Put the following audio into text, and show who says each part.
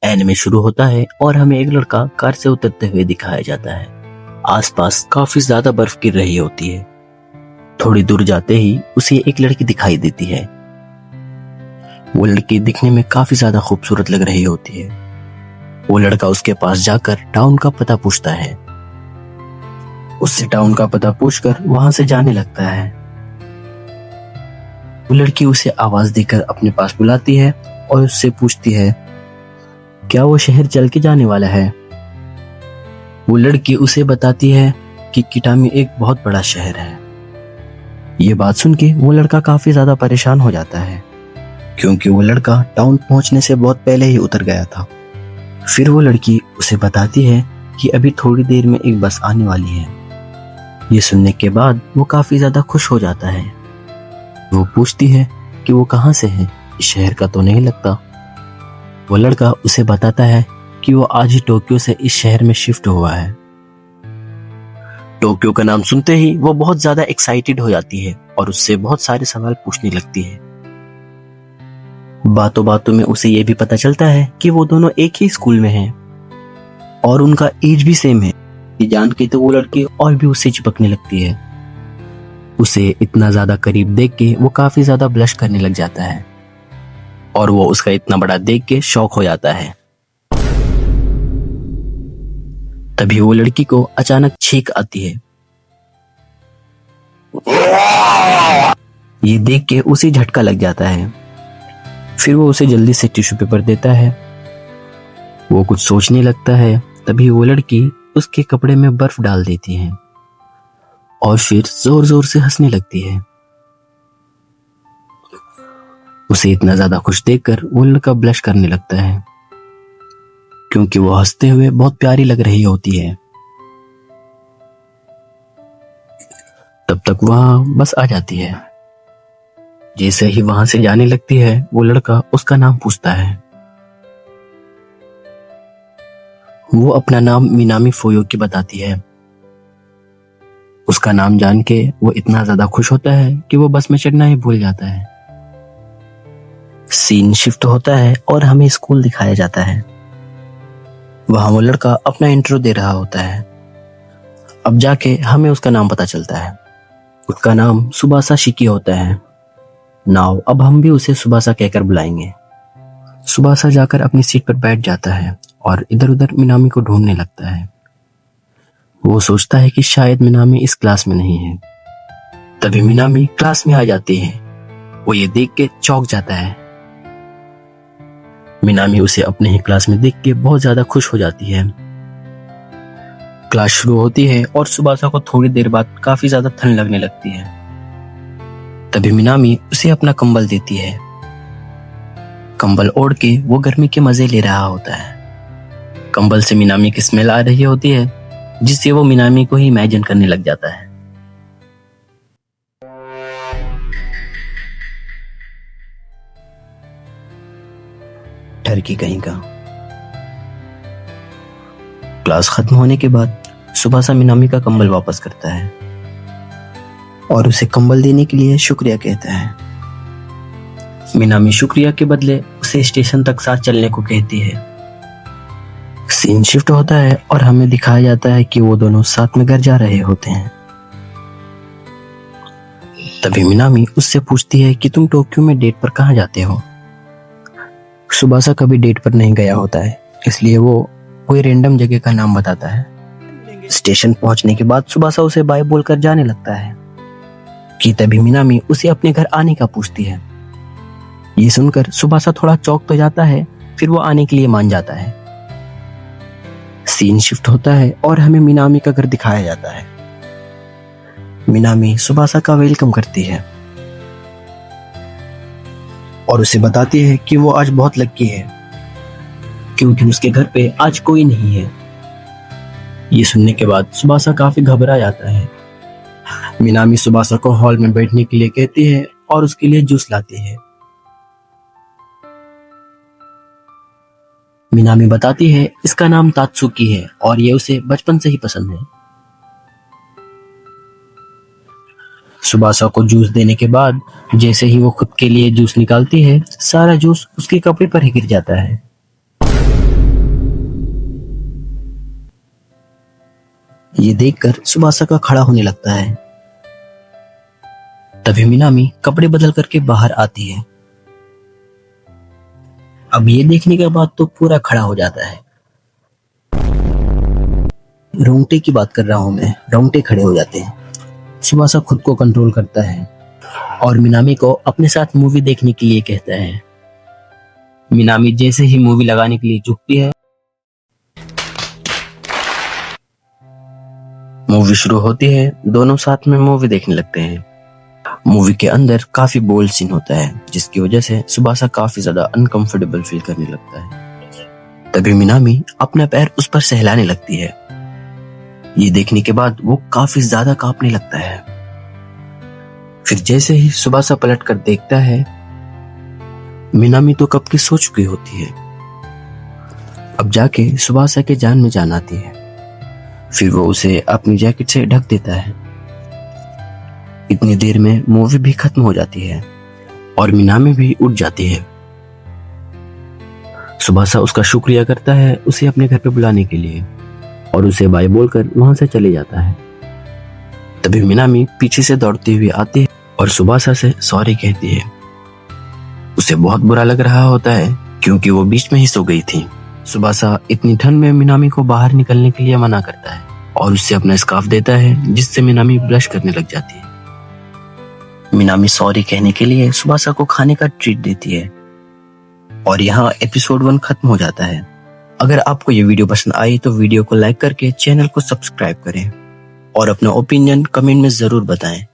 Speaker 1: Anime शुरू होता है और हमें एक लड़का कार से उतरते हुए दिखाया जाता है। आसपास काफी ज्यादा बर्फ गिर रही होती है। थोड़ी दूर जाते ही उसे एक लड़की दिखाई देती है। वो लड़की दिखने में काफी ज्यादा खूबसूरत लग रही होती है। वो लड़का उसके पास जाकर टाउन का पता पूछता है। उससे टाउन का पता पूछकर वहां से जाने लगता है। वो लड़की उसे आवाज देकर अपने पास बुलाती है और उससे पूछती है क्या वो शहर चल के जाने वाला है। वो लड़की उसे बताती है कि किटामी एक बहुत बड़ा शहर है। ये बात सुन के वो लड़का काफी ज्यादा परेशान हो जाता है, क्योंकि वो लड़का टाउन पहुंचने से बहुत पहले ही उतर गया था। फिर वो लड़की उसे बताती है कि अभी थोड़ी देर में एक बस आने वाली है। ये सुनने के बाद वो काफी ज्यादा खुश हो जाता है। वो पूछती है कि वो कहाँ से है, इस शहर का तो नहीं लगता। वो लड़का उसे बताता है कि वो आज ही टोक्यो से इस शहर में शिफ्ट हुआ है। टोक्यो का नाम सुनते ही वो बहुत ज्यादा एक्साइटेड हो जाती है और उससे बहुत सारे सवाल पूछने लगती है। बातों बातों में उसे ये भी पता चलता है कि वो दोनों एक ही स्कूल में हैं और उनका एज भी सेम है। ये जान के तो वो लड़की और भी उससे चिपकने लगती है। उसे इतना ज्यादा करीब देख के वो काफी ज्यादा ब्लश करने लग जाता है और वो उसका इतना बड़ा देख के शॉक हो जाता है। तभी वो लड़की को अचानक छींक आती है। ये देख के उसे झटका लग जाता है। फिर वो उसे जल्दी से टिश्यू पेपर देता है। वो कुछ सोचने लगता है। तभी वो लड़की उसके कपड़े में बर्फ डाल देती है और फिर जोर जोर से हंसने लगती है। उसे इतना ज्यादा खुश देखकर वो लड़का ब्लश करने लगता है, क्योंकि वो हंसते हुए बहुत प्यारी लग रही होती है। तब तक वहां बस आ जाती है। जैसे ही वहां से जाने लगती है वो लड़का उसका नाम पूछता है। वो अपना नाम मिनामी फुयुकी बताती है। उसका नाम जान के वो इतना ज्यादा खुश होता है कि वो बस में चढ़ना ही भूल जाता है। सीन शिफ्ट होता है और हमें स्कूल दिखाया जाता है। वहां वो लड़का अपना इंट्रो दे रहा होता है। अब जाके हमें उसका नाम पता चलता है। उसका नाम सुबासा शिकी होता है। नाउ अब हम भी उसे सुबासा कहकर बुलाएंगे। सुबासा जाकर अपनी सीट पर बैठ जाता है और इधर उधर मिनामी को ढूंढने लगता है। वो सोचता है कि शायद मिनामी इस क्लास में नहीं है। तभी मिनामी क्लास में आ जाती है। वो ये देख के चौंक जाता है। मिनामी उसे अपने ही क्लास में देख के बहुत ज्यादा खुश हो जाती है। क्लास शुरू होती है और सुबासा को थोड़ी देर बाद काफी ज्यादा ठंड लगने लगती है। तभी मिनामी उसे अपना कंबल देती है। कंबल ओढ़ के वो गर्मी के मजे ले रहा होता है। कंबल से मिनामी की स्मेल आ रही होती है, जिससे वो मिनामी को ही इमेजिन करने लग जाता है। टर्की कहीं का। क्लास खत्म होने के बाद सुबासा मिनामी का कंबल वापस करता है और उसे कंबल देने के लिए शुक्रिया कहता है। मिनामी शुक्रिया के बदले उसे स्टेशन तक साथ चलने को कहती है। सीन शिफ्ट होता है और हमें दिखाया जाता है कि वो दोनों साथ में घर जा रहे होते हैं। तभी मिनामी उससे पूछती है कि तुम टोक्यो में डेट पर कहाँ जाते हो। सुबासा कभी डेट पर नहीं गया होता है, इसलिए वो कोई रैंडम जगह का नाम बताता है। स्टेशन पहुंचने के बाद सुबासा उसे बाय बोलकर जाने लगता है कि तभी मिनामी उसे अपने घर आने का पूछती है। ये सुनकर सुबासा थोड़ा चौंक तो जाता है, फिर वो आने के लिए मान जाता है। सीन शिफ्ट होता है और हमें मिनामी का घर दिखाया जाता है। मिनामी सुबासा का वेलकम करती है और उसे बताती है कि वो आज बहुत लकी है, क्योंकि उसके घर पे आज कोई नहीं है। ये सुनने के बाद सुबासा काफी घबरा जाता है। मिनामी सुबासा को हॉल में बैठने के लिए कहती है और उसके लिए जूस लाती है। मिनामी बताती है इसका नाम तात्सुकी है और ये उसे बचपन से ही पसंद है। सुबासा को जूस देने के बाद जैसे ही वो खुद के लिए जूस निकालती है, सारा जूस उसके कपड़े पर ही गिर जाता है। ये देखकर सुबासा का खड़ा होने लगता है। तभी मिनामी कपड़े बदल करके बाहर आती है। अब ये देखने के बाद तो पूरा खड़ा हो जाता है। रोंगटे की बात कर रहा हूं मैं, रोंगटे खड़े हो जाते हैं। सुबासा खुद को कंट्रोल करता है और मिनामी को अपने साथ मूवी देखने के लिए कहता है। मिनामी जैसे ही मूवी लगाने के लिए झुकती है, मूवी शुरू होती है। दोनों साथ में मूवी देखने लगते हैं। मूवी के अंदर काफी बोल्ड सीन होता है, जिसकी वजह से सुबासा काफी ज्यादा अनकंफर्टेबल फील करने लगता है। तभी मिनामी अपना पैर उस पर सहलाने लगती है। ये देखने के बाद वो काफी ज्यादा कांपने लगता है। फिर जैसे ही सुबासा पलट कर देखता है, मिनामी तो कब की सो चुकी होती है। अब जाके सुबासा के जान में जान आती है। फिर वो उसे अपनी जैकेट से ढक देता है। इतनी देर में मूवी भी खत्म हो जाती है और मिनामी भी उठ जाती है। सुबासा उसका शुक्रिया करता है उसे अपने घर पे बुलाने के लिए और उसे बाय बोलकर वहां से चले जाता है। तभी मिनामी पीछे से दौड़ती हुई आती है और सुबासा से सॉरी कहती है। उसे बहुत बुरा लग रहा होता है क्योंकि वो बीच में ही सो गई थी। सुबासा इतनी ठंड में मिनामी को बाहर निकलने के लिए मना करता है और उससे अपना स्कार्फ देता है, जिससे मिनामी ब्लश करने लग जाती है। मिनामी सॉरी कहने के लिए सुबासा को खाने का ट्रीट देती है और यहाँ एपिसोड 1 खत्म हो जाता है। अगर आपको ये वीडियो पसंद आई तो वीडियो को लाइक करके चैनल को सब्सक्राइब करें और अपना ओपिनियन कमेंट में जरूर बताएं।